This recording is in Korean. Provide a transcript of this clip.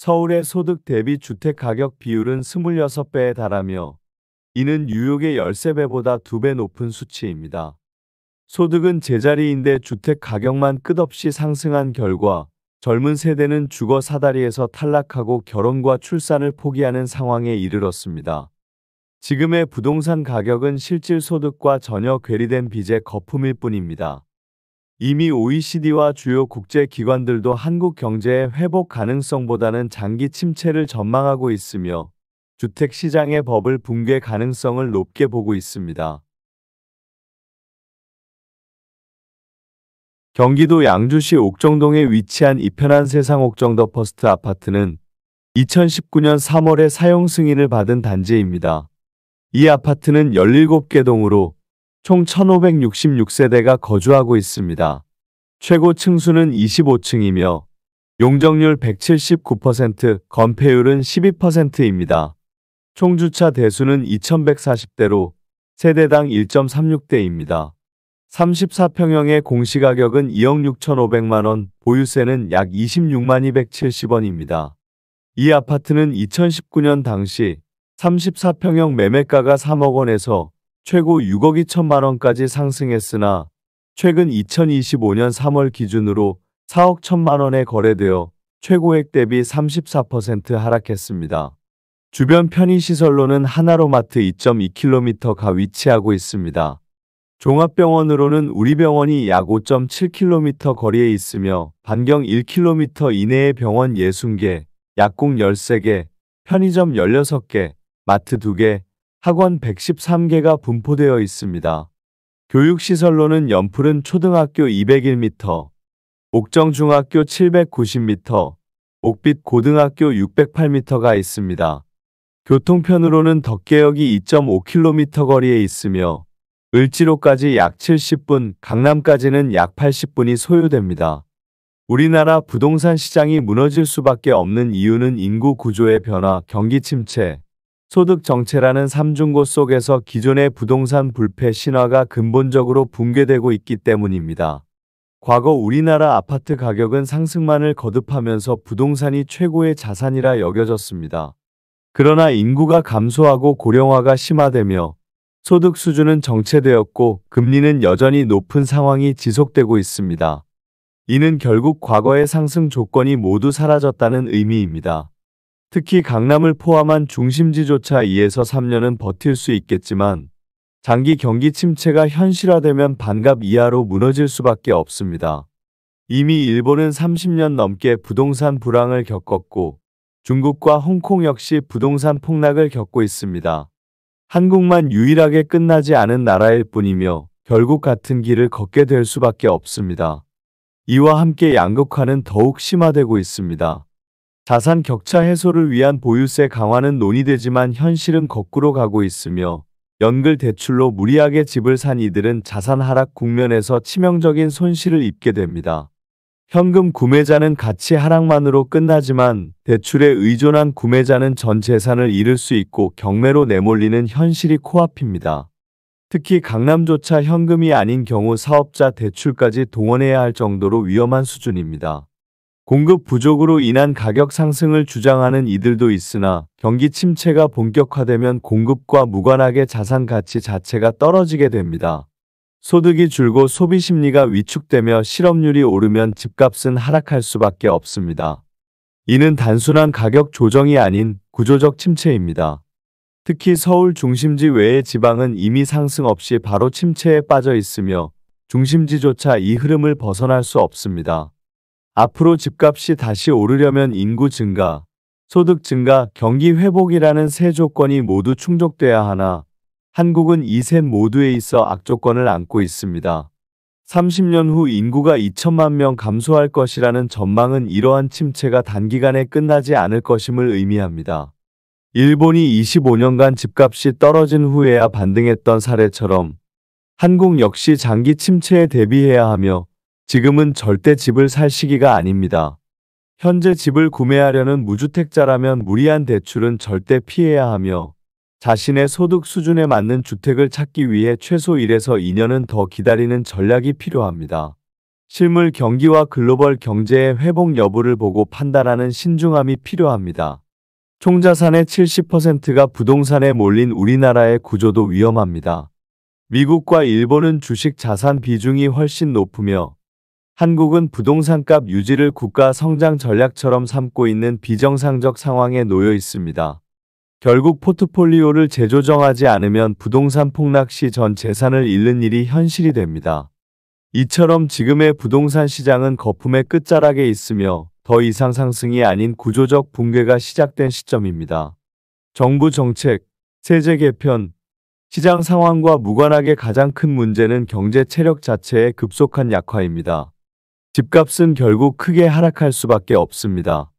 서울의 소득 대비 주택 가격 비율은 26배에 달하며 이는 뉴욕의 13배보다 2배 높은 수치입니다. 소득은 제자리인데 주택 가격만 끝없이 상승한 결과 젊은 세대는 주거 사다리에서 탈락하고 결혼과 출산을 포기하는 상황에 이르렀습니다. 지금의 부동산 가격은 실질 소득과 전혀 괴리된 빚의 거품일 뿐입니다. 이미 OECD와 주요 국제기관들도 한국 경제의 회복 가능성보다는 장기 침체를 전망하고 있으며 주택시장의 버블 붕괴 가능성을 높게 보고 있습니다. 경기도 양주시 옥정동에 위치한 이편한 세상 옥정 더 퍼스트 아파트는 2019년 3월에 사용 승인을 받은 단지입니다. 이 아파트는 17개 동으로 총 1566세대가 거주하고 있습니다. 최고 층수는 25층이며 용적률 179%, 건폐율은 12%입니다. 총 주차 대수는 2140대로 세대당 1.36대입니다. 34평형의 공시가격은 2억 6,500만원, 보유세는 약 26만 270원입니다. 이 아파트는 2019년 당시 34평형 매매가가 3억 원에서 최고 6억 2천만원까지 상승했으나 최근 2025년 3월 기준으로 4억 1천만원에 거래되어 최고액 대비 34% 하락했습니다. 주변 편의시설로는 하나로마트 2.2km가 위치하고 있습니다. 종합병원으로는 우리병원이 약 5.7km 거리에 있으며 반경 1km 이내에 병원 60개, 약국 13개, 편의점 16개, 마트 2개, 학원 113개가 분포되어 있습니다. 교육시설로는 연풀은 초등학교 201m, 옥정중학교 790m, 옥빛 고등학교 608m가 있습니다. 교통편으로는 덕계역이 2.5km 거리에 있으며 을지로까지 약 70분, 강남까지는 약 80분이 소요됩니다. 우리나라 부동산 시장이 무너질 수밖에 없는 이유는 인구 구조의 변화, 경기 침체, 소득 정체라는 삼중고 속에서 기존의 부동산 불패 신화가 근본적으로 붕괴되고 있기 때문입니다. 과거 우리나라 아파트 가격은 상승만을 거듭하면서 부동산이 최고의 자산이라 여겨졌습니다. 그러나 인구가 감소하고 고령화가 심화되며 소득 수준은 정체되었고 금리는 여전히 높은 상황이 지속되고 있습니다. 이는 결국 과거의 상승 조건이 모두 사라졌다는 의미입니다. 특히 강남을 포함한 중심지조차 2에서 3년은 버틸 수 있겠지만 장기 경기 침체가 현실화되면 반값 이하로 무너질 수밖에 없습니다. 이미 일본은 30년 넘게 부동산 불황을 겪었고 중국과 홍콩 역시 부동산 폭락을 겪고 있습니다. 한국만 유일하게 끝나지 않은 나라일 뿐이며 결국 같은 길을 걷게 될 수밖에 없습니다. 이와 함께 양극화는 더욱 심화되고 있습니다. 자산 격차 해소를 위한 보유세 강화는 논의되지만 현실은 거꾸로 가고 있으며 연글 대출로 무리하게 집을 산 이들은 자산 하락 국면에서 치명적인 손실을 입게 됩니다. 현금 구매자는 가치 하락만으로 끝나지만 대출에 의존한 구매자는 전 재산을 잃을 수 있고 경매로 내몰리는 현실이 코앞입니다. 특히 강남조차 현금이 아닌 경우 사업자 대출까지 동원해야 할 정도로 위험한 수준입니다. 공급 부족으로 인한 가격 상승을 주장하는 이들도 있으나 경기 침체가 본격화되면 공급과 무관하게 자산 가치 자체가 떨어지게 됩니다. 소득이 줄고 소비 심리가 위축되며 실업률이 오르면 집값은 하락할 수밖에 없습니다. 이는 단순한 가격 조정이 아닌 구조적 침체입니다. 특히 서울 중심지 외의 지방은 이미 상승 없이 바로 침체에 빠져 있으며 중심지조차 이 흐름을 벗어날 수 없습니다. 앞으로 집값이 다시 오르려면 인구 증가, 소득 증가, 경기 회복이라는 세 조건이 모두 충족돼야 하나 한국은 이 셋 모두에 있어 악조건을 안고 있습니다. 30년 후 인구가 2천만 명 감소할 것이라는 전망은 이러한 침체가 단기간에 끝나지 않을 것임을 의미합니다. 일본이 25년간 집값이 떨어진 후에야 반등했던 사례처럼 한국 역시 장기 침체에 대비해야 하며 지금은 절대 집을 살 시기가 아닙니다. 현재 집을 구매하려는 무주택자라면 무리한 대출은 절대 피해야 하며 자신의 소득 수준에 맞는 주택을 찾기 위해 최소 1에서 2년은 더 기다리는 전략이 필요합니다. 실물 경기와 글로벌 경제의 회복 여부를 보고 판단하는 신중함이 필요합니다. 총자산의 70%가 부동산에 몰린 우리나라의 구조도 위험합니다. 미국과 일본은 주식 자산 비중이 훨씬 높으며 한국은 부동산값 유지를 국가 성장 전략처럼 삼고 있는 비정상적 상황에 놓여 있습니다. 결국 포트폴리오를 재조정하지 않으면 부동산 폭락 시 전 재산을 잃는 일이 현실이 됩니다. 이처럼 지금의 부동산 시장은 거품의 끝자락에 있으며 더 이상 상승이 아닌 구조적 붕괴가 시작된 시점입니다. 정부 정책, 세제 개편, 시장 상황과 무관하게 가장 큰 문제는 경제 체력 자체의 급속한 약화입니다. 집값은 결국 크게 하락할 수밖에 없습니다.